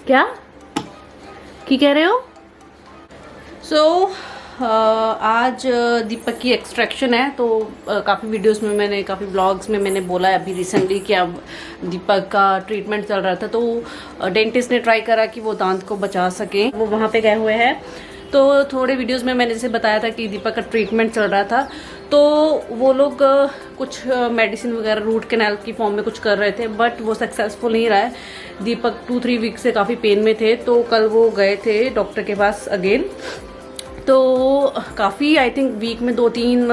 क्या की कह रहे हो? आज दीपक की एक्सट्रैक्शन है। तो काफ़ी वीडियोस में मैंने, काफ़ी ब्लॉग्स में मैंने बोला है अभी रिसेंटली कि अब दीपक का ट्रीटमेंट चल रहा था। तो डेंटिस्ट ने ट्राई करा कि वो दांत को बचा सकें, वो वहाँ पे गए हुए हैं। तो थोड़े वीडियोस में मैंने जैसे बताया था कि दीपक का ट्रीटमेंट चल रहा था, तो वो लोग कुछ मेडिसिन वगैरह रूट कैनाल की फॉर्म में कुछ कर रहे थे, बट वो सक्सेसफुल नहीं रहा है। दीपक 2-3 वीक से काफ़ी पेन में थे, तो कल वो गए थे डॉक्टर के पास अगेन। तो काफ़ी आई थिंक वीक में 2-3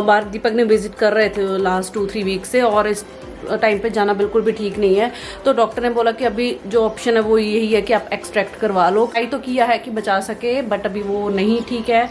बार दीपक ने विजिट कर रहे थे लास्ट 2-3 वीक से, और इस टाइम पे जाना बिल्कुल भी ठीक नहीं है। तो डॉक्टर ने बोला कि अभी जो ऑप्शन है वो यही है कि आप एक्सट्रैक्ट करवा लो। ट्राई तो किया है कि बचा सके, बट अभी वो नहीं ठीक है।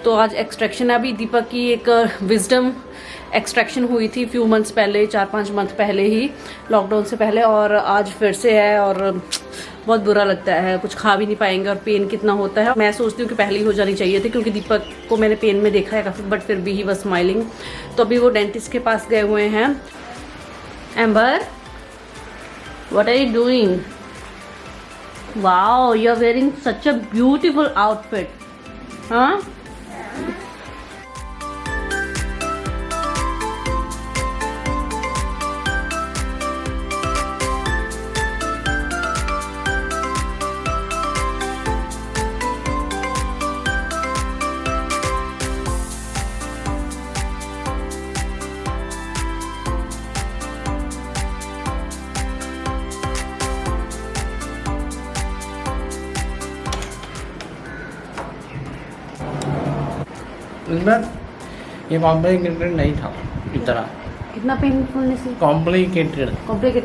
तो आज एक्सट्रैक्शन है। अभी दीपक की एक विजडम एक्सट्रैक्शन हुई थी फ्यू मंथ्स पहले, 4-5 मंथ पहले ही, लॉकडाउन से पहले, और आज फिर से है। और बहुत बुरा लगता है, कुछ खा भी नहीं पाएंगे, और पेन कितना होता है। मैं सोचती हूँ कि पहले ही हो जानी चाहिए थी, क्योंकि दीपक को मैंने पेन में देखा है काफ़ी, बट फिर भी ही वाज स्माइलिंग। तो अभी वो डेंटिस्ट के पास गए हुए हैं। Amber, what are you doing? Wow, you are wearing such a beautiful outfit. हाँ, इसमें ये कॉम्प्लिकेटेड नहीं था इतना। कितना पेनफुल से कॉम्प्लिकेटेड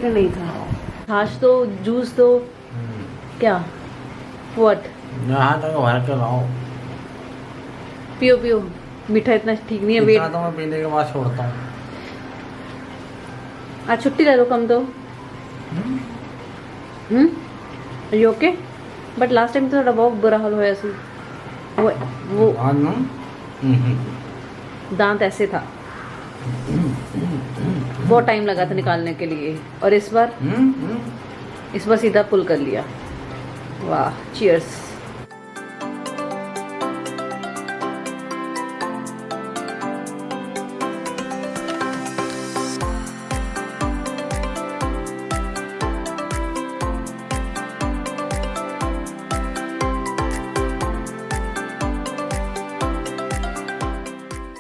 नहीं था। छाछ दो, जूस दो, क्या व्हाट? यहाँ तक भर के लाओ। पियो पियो, मीठा इतना ठीक नहीं है। वेट, तो मैं पीने के बाद छोड़ता हूँ। आज छुट्टी ले लो कम तो। You okay? But last time तो थोड़ा बहुत बुरा हाल हुआ ऐसे। वो दांत ऐसे था, बहुत टाइम लगा था निकालने के लिए, और इस बार सीधा पुल कर लिया। वाह, cheers.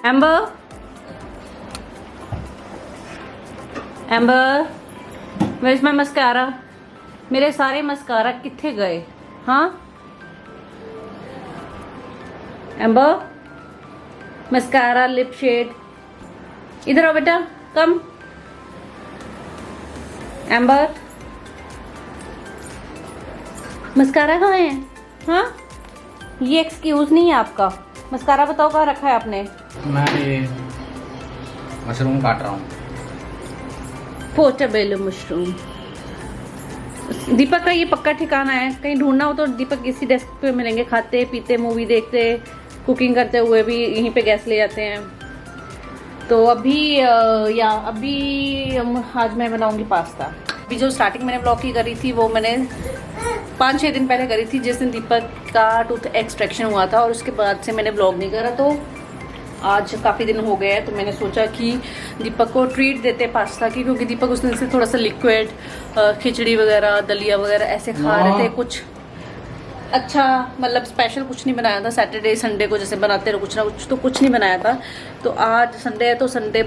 Amber, Amber, where is my mascara? मेरे सारे मस्कारा किथे गए? हाँ एम्बर, मस्कारा, लिप शेड, इधर आओ बेटा, कम। एम्बर, मस्कारा कहाँ है? हाँ, ये एक्सक्यूज नहीं है आपका। मस्कारा बताओ कहाँ रखा है आपने? मैं ये मशरूम काट रहा हूँ। Portable mushroom. दीपक का ये पक्का ठिकाना है, कहीं ढूंढना हो तो दीपक इसी डेस्क पे मिलेंगे। खाते पीते, मूवी देखते, कुकिंग करते हुए भी यहीं पे गैस ले जाते हैं। तो अभी आज मैं बनाऊंगी पास्ता। अभी जो स्टार्टिंग मैंने ब्लॉग की करी थी वो मैंने 5-6 दिन पहले करी थी, जिस दिन दीपक का टूथ एक्सट्रैक्शन हुआ था, और उसके बाद से मैंने ब्लॉग नहीं करा। तो आज काफ़ी दिन हो गए हैं, तो मैंने सोचा कि दीपक को ट्रीट देते पास्ता की, क्योंकि दीपक उस दिन से थोड़ा सा लिक्विड, खिचड़ी वगैरह, दलिया वगैरह ऐसे खा रहे थे। कुछ अच्छा, मतलब स्पेशल कुछ नहीं बनाया था। सैटरडे संडे को जैसे बनाते रहो कुछ ना कुछ, तो कुछ नहीं बनाया था। तो आज संडे है, तो संडे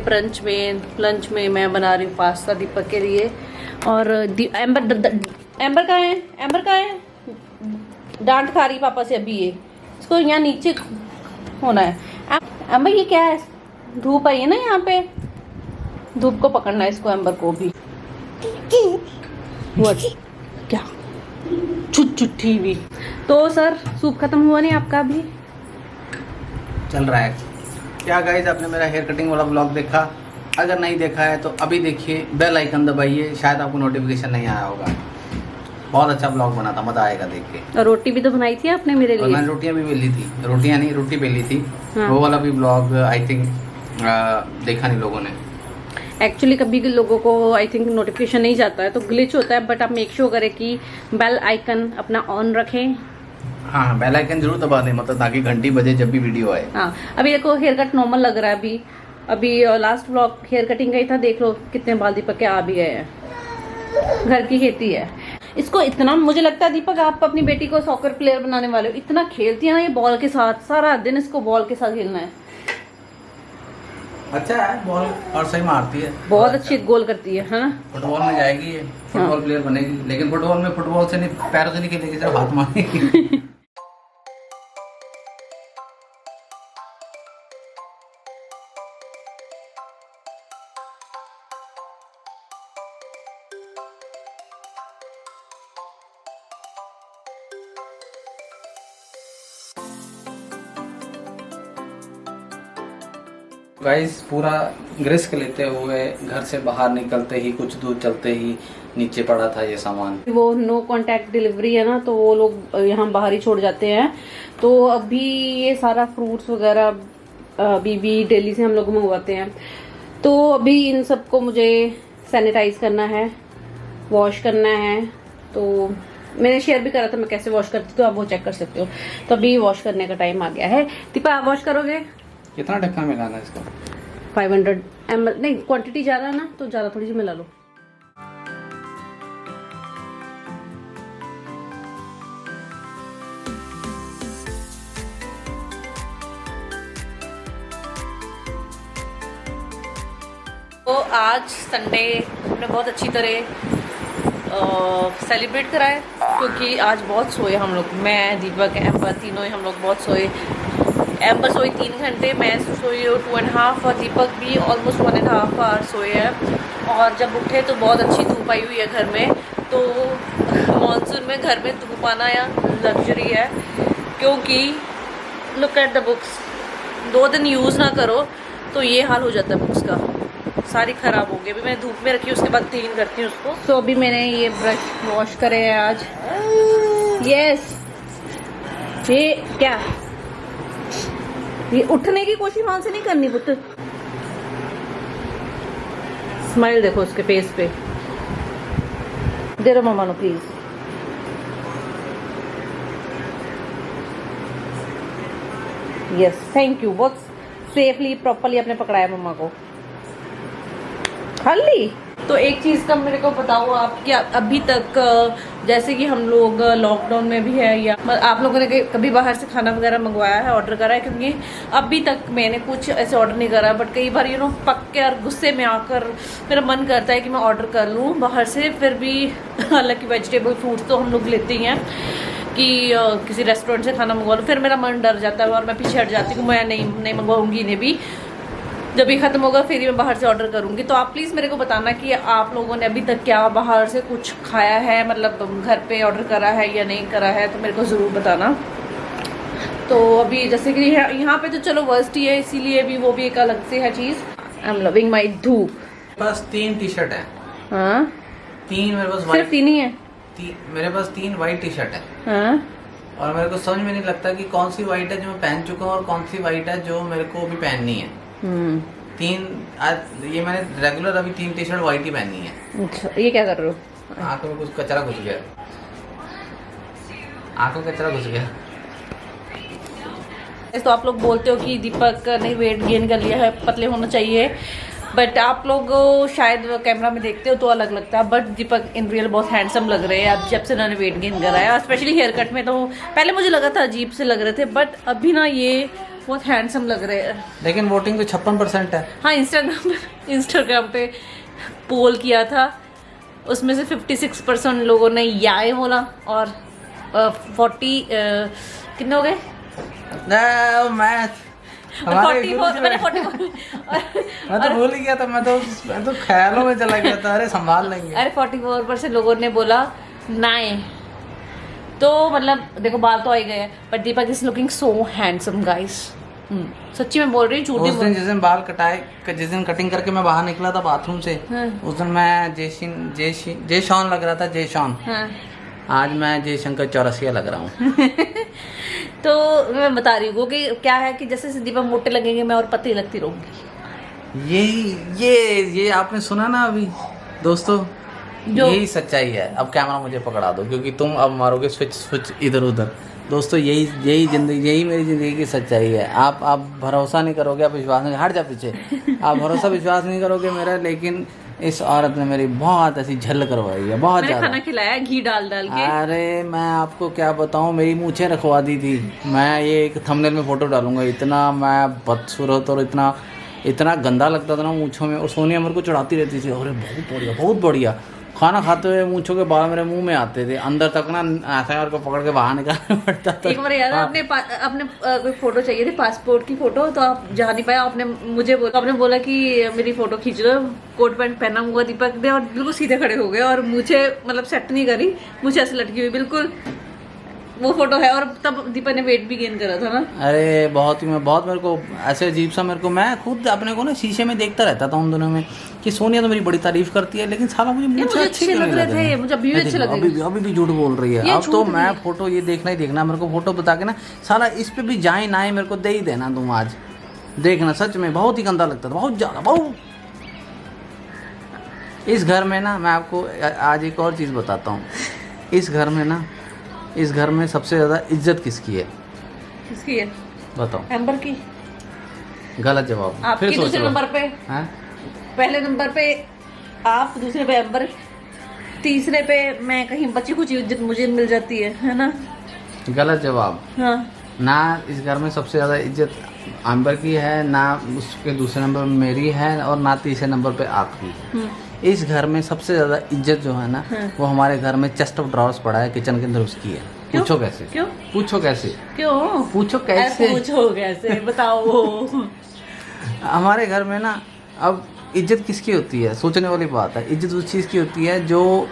लंच में मैं बना रही हूँ पास्ता दीपक के लिए। और एम्बर कहाँ है? एम्बर कहाँ है? डांट खा रही पापा से अभी। ये इसको यहाँ नीचे होना है। एम्बर, ये क्या है? धूप आई है ना यहाँ पे, धूप को पकड़ना है इसको, एम्बर को भी। क्या छुट्टी भी। तो सर, सूप खत्म हुआ नहीं आपका? अभी चल रहा है। क्या गाइस, आपने मेरा हेयर कटिंग वाला ब्लॉग देखा? अगर नहीं देखा है तो अभी देखिए, बेल आइकन दबाइए, शायद आपको नोटिफिकेशन नहीं आया होगा। बहुत अच्छा ब्लॉग बना था, मजा आएगा देख के। और रोटी भी तो बनाई थी आपने मेरे लिए। मैंने रोटियां भी बेली थी, रोटियां नहीं, रोटी बेली थी। हाँ। वो वाला भी ब्लॉग आई थिंक देखा नहीं लोगों ने। एक्चुअली कभी भी लोगों को आई थिंक नोटिफिकेशन नहीं जाता है तो ग्लिच होता है, बट आप मेक श्योर करें कि बेल आइकन अपना ऑन रखें। हाँ, बेल आइकन जरूर दबा दें, मतलब ताकि घंटी बजे जब भी वीडियो आए। हाँ, अभी देखो हेयर कट नॉर्मल लग रहा है। अभी लास्ट व्लॉग हेयर कटिंग गई था, देख लो कितने बाल दीपक के आ भी गए हैं। घर की खेती है। इसको इतना, मुझे लगता है दीपक आप अपनी बेटी को सॉकर प्लेयर बनाने वाले हो। इतना खेलती है ना ये बॉल के साथ, सारा दिन इसको बॉल के साथ खेलना है। अच्छा है, बॉल और सही मारती है, बहुत अच्छी गोल करती है ना। फुटबॉल में जाएगी ये, फुटबॉल प्लेयर बनेगी। लेकिन फुटबॉल से नहीं, पैरों से नहीं खेलेगी, सिर्फ हाथ मारेगी। गाइस, पूरा रिस्क लेते हुए घर से बाहर निकलते ही कुछ दूर चलते ही नीचे पड़ा था ये सामान। वो नो कांटेक्ट डिलीवरी है ना, तो वो लोग यहाँ बाहर ही छोड़ जाते हैं। तो अभी ये सारा फ्रूट्स वगैरह अभी भी डेली से हम लोग मंगवाते हैं। तो अभी इन सबको मुझे सैनिटाइज करना है, वॉश करना है। तो मैंने शेयर भी करा था मैं कैसे वॉश करती, तो आप वो चेक कर सकते हो। तो अभी वॉश करने का टाइम आ गया है। दीपा, आप वॉश करोगे? कितना ढक्कन मिलाना है इसका? 500 ml। नहीं, क्वांटिटी ज्यादा है ना, तो ज्यादा थोड़ी सी मिला लो। तो आज संडे हमने बहुत अच्छी तरह सेलिब्रेट करा है, क्योंकि आज बहुत सोए हम लोग। मैं, दीपक, एम्बर, तीनों ही हम लोग बहुत सोए। एम्बर सोई 3 घंटे, मैं सोई 2.5 और दीपक भी ऑलमोस्ट 1.5 आवर सोए हैं। और जब उठे तो बहुत अच्छी धूप आई हुई है घर में। तो मानसून में घर में धूप आना या लग्जरी है, क्योंकि लुक एट द बुक्स। 2 दिन यूज़ ना करो तो ये हाल हो जाता है बुक्स का, सारी ख़राब हो गई। अभी मैं धूप में रखी, उसके बाद क्लीन करती हूँ उसको। तो अभी मैंने ये ब्रश वॉश करे हैं आज। यस, ये क्या, ये उठने की कोशिश वहां से नहीं करनी पुत्र। स्माइल देखो उसके फेस पे। दे दो mama no please. Yes, thank you. बहुत सेफली प्रॉपरली आपने पकड़ाया मम्मा को। खाली तो एक चीज़ का मेरे को बताओ आप, क्या अभी तक जैसे कि हम लोग लॉकडाउन में भी है, या आप लोगों ने कभी बाहर से खाना वगैरह मंगवाया है, ऑर्डर करा है? क्योंकि अभी तक मैंने कुछ ऐसे ऑर्डर नहीं करा, बट कई बार पक के और गुस्से में आकर मेरा मन करता है कि मैं ऑर्डर कर लूँ बाहर से। फिर भी हालांकि वेजिटेबल फ्रूट्स तो हम लोग लेते ही हैं कि किसी रेस्टोरेंट से खाना मंगवा लो। फिर मेरा मन डर जाता है और मैं पीछे हट जाती हूँ, मैं नहीं मंगवाऊँगी इन्हें भी। जब ये ख़त्म होगा फिर ही मैं बाहर से ऑर्डर करूँगी। तो आप प्लीज़ मेरे को बताना कि आप लोगों ने अभी तक क्या बाहर से कुछ खाया है, मतलब घर पे ऑर्डर करा है या नहीं करा है, तो मेरे को ज़रूर बताना। तो अभी जैसे कि यहाँ पे तो चलो वर्स्ट ही है, इसीलिए भी वो भी एक अलग से है चीज़। आई एम लविंग माई धूप। बस 3 टी शर्ट है। हाँ, 3 मेरे पास, सिर्फ 3 ही है मेरे पास 3 वाइट टी शर्ट है। हाँ, और मेरे को समझ में नहीं लगता कि कौन सी वाइट है जो मैं पहन चुका हूँ और कौन सी वाइट है जो मेरे को अभी पहननी है। 3 आज ये मैंने रेगुलर अभी 3 टी शर्ट वाइट ही पहनी है। अच्छा, ये क्या कर रहे हो? आंखों में कुछ कचरा घुस गया, आंखों में कचरा घुस गया। तो आप लोग बोलते हो कि दीपक ने वेट गेन कर लिया है, पतले होना चाहिए, बट आप लोग शायद कैमरा में देखते हो तो अलग लगता है, बट दीपक इन रियल बहुत हैंडसम लग रहे हैं अब जब से उन्होंने वेट गेन करा है। स्पेशली हेयर कट में तो पहले मुझे लगा था अजीब से लग रहे थे, बट अभी ना ये बहुत हैंडसम लग रहे हैं। लेकिन वोटिंग तो 56% है। हाँ, इंस्टाग्राम पे पोल किया था, उसमें से 56% लोगों ने याय बोला और 40 कितने हो गए? मैं तो भूल ही गया था, मैं तो ख्यालों में चला गया था। अरे संभाल लेंगे। अरे 44% लोगों ने बोला नाए। तो मतलब देखो बाल तो आ ही गए, but Deepak is looking so handsome guys. सच्ची में बोल रही हूँ, झूठ नहीं बोल रही। जिस दिन बाल कटाए, जिस दिन कटिंग करके मैं बाहर निकला था बाथरूम से, उस दिन मैं जयशॉन लग रहा था, जयशॉन। आज मैं जयशंकर चौरसिया लग रहा हूँ। तो मैं बता रही हूँ कि क्या है कि जैसे दीपक मोटे लगेंगे मैं और पतली लगती रहूंगी। ये आपने सुना ना अभी दोस्तों, यही सच्चाई है। अब कैमरा मुझे पकड़ा दो क्योंकि तुम अब मारोगे स्विच इधर उधर। दोस्तों यही जिंदगी, यही मेरी ज़िंदगी की सच्चाई है। आप भरोसा नहीं करोगे, आप विश्वास नहीं, हट जा पीछे, आप भरोसा विश्वास नहीं करोगे मेरा, लेकिन इस औरत ने मेरी बहुत ऐसी झल करवाई है, बहुत ज़्यादा। खाना खिलाया घी डाल के। अरे मैं आपको क्या बताऊं, मेरी मूछें रखवा दी थी। मैं ये एक थंबनेल में फ़ोटो डालूंगा, इतना मैं बदसूरत और इतना गंदा लगता था ना मूछों में। और सोनिया मेरे को चढ़ाती रहती थी, अरे बहुत बढ़िया। खाना खाते हुए मूंछों के बाल मेरे मुंह में आते थे, अंदर तक ना ऐसा को पकड़ के बाहर निकालना पड़ता था। एक बार याद है, आपने कोई फोटो चाहिए थी, पासपोर्ट की फोटो, तो आप जा नहीं पाया। आपने बोला कि मेरी फोटो खींच लो। कोट पैंट पहना हुआ दीपक ने और बिल्कुल सीधे खड़े हो गए और मुझे मतलब सेट नहीं करी, मुझे ऐसे लटकी हुई बिल्कुल। वो फोटो है और तब दीपक ने वेट भी गेन करा था ना। अरे बहुत मेरे को ऐसे अजीब सा, मैं खुद अपने को ना शीशे में देखता रहता था उन दिनों में कि सोनिया तो मेरी बड़ी तारीफ करती है, लेकिन साला मुझे अच्छे लग रहे थे। मुझे अभी भी अच्छे लग रहे हैं। अभी भी झूठ बोल रही है। अब तो मैं फोटो ये देखना ही देखना, मेरे को फोटो बता के ना साला इस पे भी जाए ना मेरे को दे ही देना तुम आज देखना। सच में बहुत ही गंदा लगता था, बहुत ज़्यादा। बहुत इस घर में ना, मैं आपको आज एक और चीज़ बताता हूँ। इस घर में सबसे ज़्यादा इज्जत किसकी है? बताओ। एम्बर की। गलत जवाब। आपकी फिर दूसरे नंबर पे। हाँ? पहले नंबर पे आप, दूसरे पे एम्बर, तीसरे पे मैं कहीं बची कुछ इज्जत मुझे मिल जाती है ना। गलत जवाब। हाँ। ना इस घर में सबसे ज़्यादा इज्जत एम्बर की है, ना उसके दूसरे नंबर में मेरी है, और ना तीसरे नंबर पे आपकी। इस घर में सबसे ज़्यादा इज्जत जो है ना, वो हमारे घर में चेस्ट ऑफ ड्रॉर्स पड़ा है किचन के अंदर, उसकी है। पूछो कैसे? क्यों? पूछो कैसे? क्यों? पूछो कैसे बताओ। हमारे घर में ना अब इज्जत किसकी होती है? सोचने वाली बात है। इज्जत उस चीज़ की होती है जो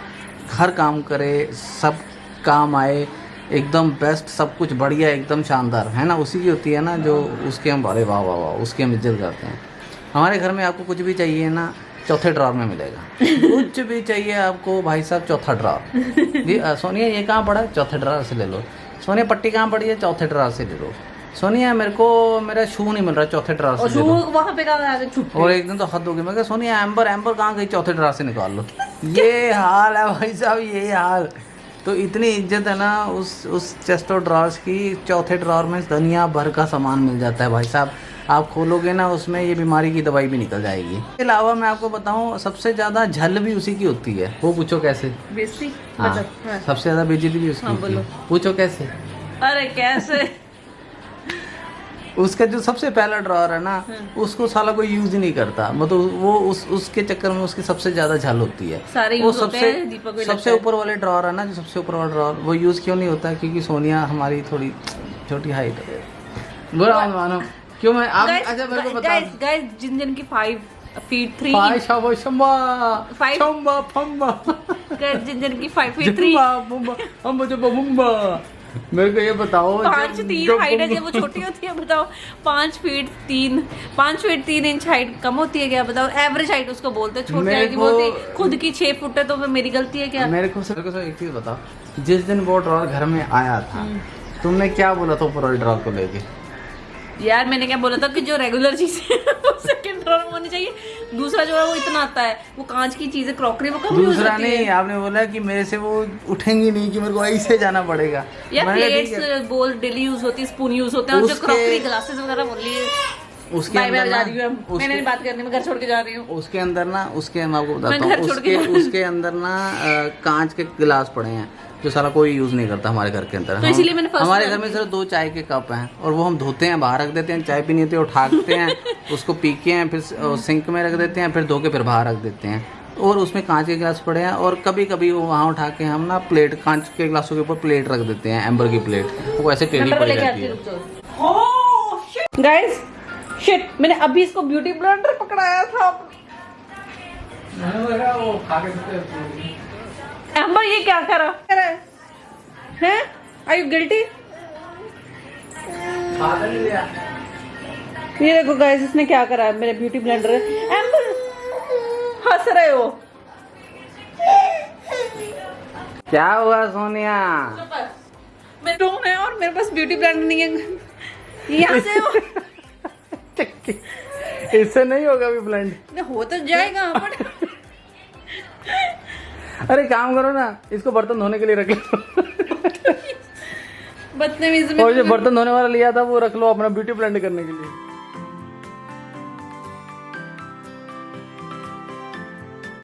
हर काम करे, सब काम आए, एकदम बेस्ट, सब कुछ बढ़िया, एकदम शानदार, है ना, उसी की होती है ना, जो उसके हम अरे वाह वाह वाह उसकी हम इज्जत करते हैं। हमारे घर में आपको कुछ भी चाहिए ना, चौथे ड्रॉर में मिलेगा। कुछ भी चाहिए आपको भाई साहब, चौथा ड्रॉर। सोनिया ये कहाँ पड़ा है? चौथे ड्रॉर से ले लो। सोनिया पट्टी कहाँ पड़ी है? चौथे ड्रॉर से ले लो। सोनिया मेरा शू नहीं मिल रहा, चौथे ड्रॉर से ले लो। वहाँ पे और एक दिन तो हद हो गई, मैं कहा सोनिया एम्बर कहाँ गई? चौथे ड्रॉर से निकाल लो। ये हाल है भाई साहब, ये हाल। तो इतनी इज्जत है ना उस चेस्ट ऑफ ड्रॉर्स की। चौथे ड्रॉर में दुनिया भर का सामान मिल जाता है भाई साहब। आप खोलोगे ना, उसमें ये बीमारी की दवाई भी निकल जाएगी। इसके अलावा मैं आपको बताऊं, सबसे ज़्यादा झल भी उसी की होती है। वो पूछो कैसे? बेइज्जती। हाँ, सबसे ज़्यादा बेइज्जती भी उसकी होती है। पूछो कैसे? अरे कैसे? उसका जो सबसे पहला ड्रॉर है ना, उसको साला कोई यूज ही नहीं करता, मतलब वो उसके चक्कर में उसकी सबसे ज्यादा झल होती है। वो सबसे ऊपर वाले ड्रॉर है ना, जो सबसे ऊपर वाला ड्रॉर, वो यूज क्यों नहीं होता? क्योंकि सोनिया हमारी थोड़ी छोटी हाइट है। बुरा मत मानो। क्यों? मैं आप अच्छा मेरे को बता। गाइस जिन की 5 फीट 3 जिन की 5 फीट 3 मेरे को ये बताओ, 5'3" हाइट है जब वो छोटी होती है, बताओ 5 फीट 3 इंच हाइट कम होती है क्या? बताओ, एवरेज हाइट उसको बोलते हैं, छोटी हाइट की बोलती है। खुद की 6 फुट है, तो मेरी गलती है क्या? मेरे को सर एक चीज बताओ, जिस दिन वो ड्रॉर घर में आया था, तुमने क्या बोला था ऊपर वाले ड्रॉर को लेके? यार मैंने क्या बोला था कि जो रेगुलर चीज है वो सेकंड ड्रॉर में होनी चाहिए। दूसरा जो है वो इतना आता है, वो कांच की चीजें, क्रॉकरी, वो कम यूज होती है। दूसरा नहीं, आपने बोला कि मेरे से वो उठेंगी नहीं, कि मेरे को ऐसे जाना पड़ेगा। यार प्लेट्स, बोल डेली यूज होती है, स्पून यूज होते हैं, और जो क्रॉकरी ग्लासेस वगैरह बोल रही है उसके अंदर जा रही हूँ मैंने नहीं बात करनी, मैं घर छोड़ के जा रही हूँ। उसके अंदर ना, मैं आपको बताता हूँ, उसके अंदर ना कांच के गिलास पड़े हैं जो सारा कोई यूज नहीं करता हमारे घर के अंदर। तो इसीलिए मैंने हमारे घर में सिर्फ 2 चाय के कप हैं, और वो हम धोते हैं, बाहर रख देते हैं, चाय पीनी होती है उठाते हैं, उसको पी के हैं, फिर सिंक में रख देते हैं, फिर धो के फिर बाहर रख देते हैं। और उसमें कांच के गिलास पड़े हैं, और कभी कभी वो वहाँ उठा के हम ना प्लेट, कांच के गिलासों के ऊपर प्लेट रख देते हैं, एम्बर की प्लेट, वो ऐसे टेढ़ी पड़ी रहती है। गाइस शिट, मैंने अभी इसको ब्यूटी ब्लेंडर पकड़ाया था। एम्बर ये क्या कर रहा है? Are you guilty? ये देखो गाइस, इसने क्या करा है, मेरे ब्यूटी ब्लेंडर। एम्बर हंस रहे हो? क्या हुआ सोनिया? मैं डोन है और मेरे पास ब्यूटी ब्लेंडर नहीं है। यहाँ से इससे नहीं होगा अभी ब्लेंड। हो तो जाएगा पर अरे काम करो ना, इसको बर्तन धोने के लिए रख लो। बदतमीजी में और जो बर्तन धोने वाला लिया था वो रख लो अपना ब्यूटी ब्लेंड करने के लिए।